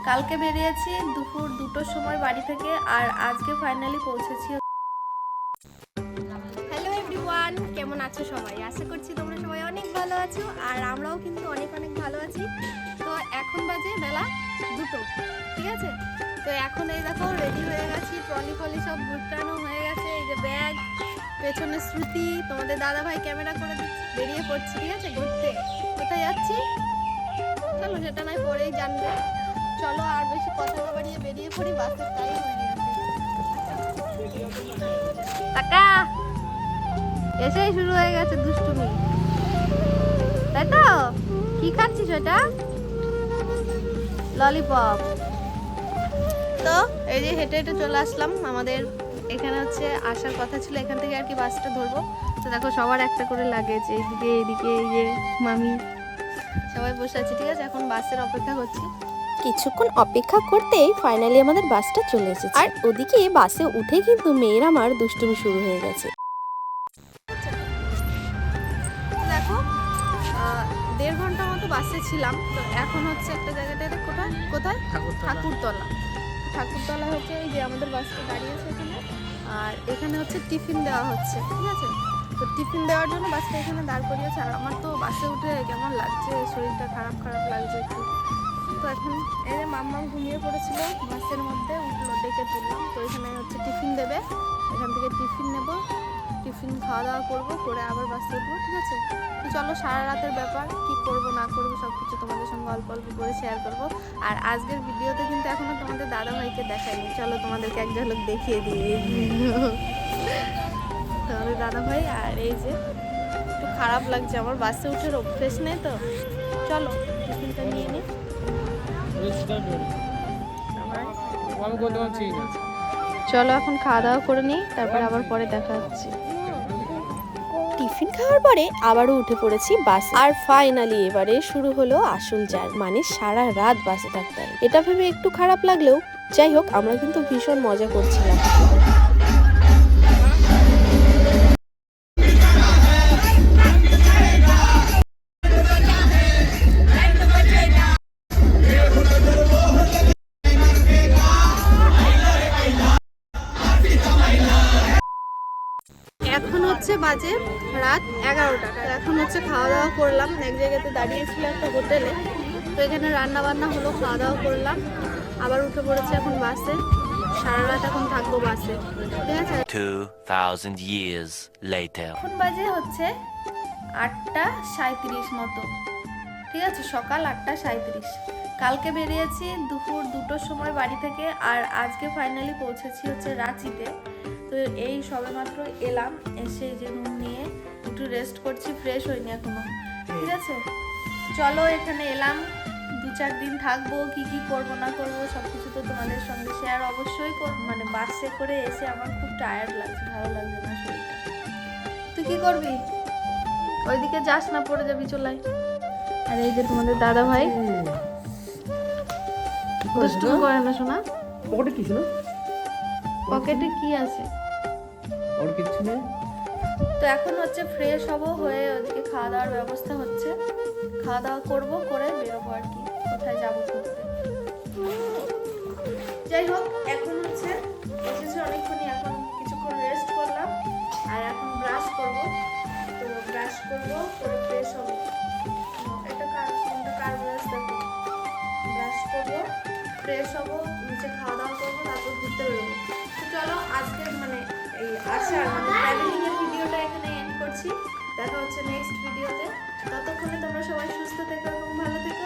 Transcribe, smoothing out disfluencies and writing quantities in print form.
কালকে বেরিয়েছি দুপুর 2টোর সময় বাড়ি থেকে, আর আজকে ফাইনালি পৌঁছেছি। হ্যালো এভরিওয়ান, কেমন আছো সবাই? আশা করছি তোমরা সবাই অনেক ভালো আছো, আর আমরাও কিন্তু অনেক ভালো আছি। তো এখন বাজে বেলা 2টো, ঠিক আছে? তো এখন এই দেখো রেডি হয়ে গেছি, ট্রলি ফলি সব গুটানো হয়ে গেছে। এই যে ব্যাগ, পেছনে শ্রুতি, তোমাদের দাদা ভাই ক্যামেরা করে দিচ্ছে। বেরিয়ে পড়ছি, ঠিক আছে, ঘুরতে। কোথায় যাচ্ছি চলো সেটা নয় পরেই জানবে। চলো আর বেশি কথা না বাড়িয়ে বেরিয়ে পড়ি, বাসের টাইম হয়ে গেছে। টাকা এসেই শুরু হয়ে গেছে দুষ্টুমি, তাই তো? কি খাচ্ছিস ওটা? ললিপপ। তো এই যে হেঁটে হেঁটে চলে আসলাম আমাদের এখানে, হচ্ছে আসার কথা ছিল এখান থেকে আর কি, বাসটা ধরবো। তো দেখো সবার একটা করে লাগেজ, এইদিকে এইদিকে, এই যে মামি সবাই বসে আছে, ঠিক আছে? এখন বাসের অপেক্ষা করছি। কিছুক্ষণ অপেক্ষা করতেই ফাইনালি আমাদের বাসটা চলে এসেছে, আর ওদিকে বাসে উঠে কিন্তু মেয়ের আমার দুষ্টুমি শুরু হয়ে গেছে। দেখো 1.5 ঘন্টা মতো বাসে ছিলাম। তো এখন হচ্ছে একটা জায়গাটা, কোথায় ঠাকুরতলা হচ্ছে এই যে আমাদের বাসটা দাঁড়িয়েছে এখানে, আর এখানে হচ্ছে টিফিন দেওয়া হচ্ছে, ঠিক আছে? তো টিফিন দেওয়ার জন্য বাসটা এখানে দাঁড় করিয়েছে। আর আমার তো বাসে উঠে কেমন লাগছে, শরীরটা খারাপ লাগছে একটু। তো এখন এই যে মাম্মাম ঘুমিয়ে পড়েছিল বাসের মধ্যে, উঠলো, ডেকে তুললাম। তো এখানে হচ্ছে টিফিন দেবে, এখান থেকে টিফিন নেব, টিফিন খাওয়া দাওয়া করবো, করে আবার বাসে উঠবো, ঠিক আছে? তো চলো সারা রাতের ব্যাপার, কি করব না করবো সব কিছু তোমাদের সঙ্গে অল্প অল্প করে শেয়ার করবো। আর আজকের ভিডিওতে কিন্তু এখনো তোমাদের দাদা ভাইকে দেখাইনি, চলো তোমাদেরকে এক ঝলক দেখিয়ে দিই। তোমাদের দাদা ভাই, আর এই যে একটু খারাপ লাগছে আমার, বাসে উঠে অভ্যেস নেই তো। চলো টিফিনটা নিয়ে নিই। চলো এখন খাওয়া দাওয়া করে নিই, তারপর আবার পরে দেখা হচ্ছে। টিফিন খাওয়ার পরে আবারও উঠে পড়েছি বাস, আর ফাইনালি এবারে শুরু হলো আসল জার্নি, মানে সারা রাত বাসে থাকতে হবে। এটা ভেবে একটু খারাপ লাগলেও যাই হোক, আমরা কিন্তু ভীষণ মজা করছিলাম। এখন হচ্ছে বাজে রাত 11টা। এখন হচ্ছে খাওয়া দাওয়া করলাম, এক জায়গাতে দাঁড়িয়েছিল একটা হোটেলে। তো এখানে রান্না বান্না হলো, খাওয়া দাওয়া করলাম, আবার উঠে পড়েছে এখন বাসে। সারা রাত এখন থাকবো বাসে, ঠিক আছে? 2000 years later. এখন বাজে হচ্ছে 8:37 মতো, ঠিক আছে? সকাল 8:37। কালকে বেরিয়েছি দুপুর 2টোর সময় বাড়ি থেকে, আর আজকে ফাইনালি পৌঁছেছি হচ্ছে রাঁচিতে। তো এই সবে মাত্র এলাম, এসে যে রুম নিয়ে একটু রেস্ট করছি, ফ্রেশ হইনি এখনো, ঠিক আছে? চলো এখানে এলাম, 2-4 দিন থাকবো, কি কি করবো না করবো সব কিছু তো তোমাদের সঙ্গে শেয়ার অবশ্যই করবো। মানে বাসে করে এসে আমার খুব টায়ার্ড লাগছে, ভালো লাগছে না শরীরটা। তুই কি করবি? ওইদিকে যাস না, পড়ে যাবি, চলাই। আর এই যে তোমাদের দাদা ভাই দুষ্টুমি করে না, শোনা? পকেটে কিছু না, পকেটে কি আছে? ওর কিছু নেই। তো এখন হচ্ছে ফ্রেশ হবো, হয়ে ওদিকে খাওয়া দাওয়ার ব্যবস্থা হচ্ছে, খাওয়া দাওয়া করবো, করে বেরোবো আর কি, কোথায় যাবো ঘুরতে। যাই হোক এখন হচ্ছে এসেছে অনেকক্ষণই, এখন কিছুক্ষণ রেস্ট করলাম, আর এখন ব্রাশ করবো। তো ব্রাশ করবো, করে ফ্রেশ হবো। এটা কার ব্রাশ দেখো, ব্রাশ করবো, ফ্রেশ হবো, নিচে খাওয়া দাওয়া করবো, তারপর ঘুরতে বেরোবো। তো চলো আজকে মানে এই আসার মানে ট্রাভেলিং এর ভিডিওটা এখানে এন্ড করছি। দেখা হচ্ছে নেক্সট ভিডিওতে। ততক্ষণে তোমরা সবাই সুস্থ থেকো এবং ভালো থেকো।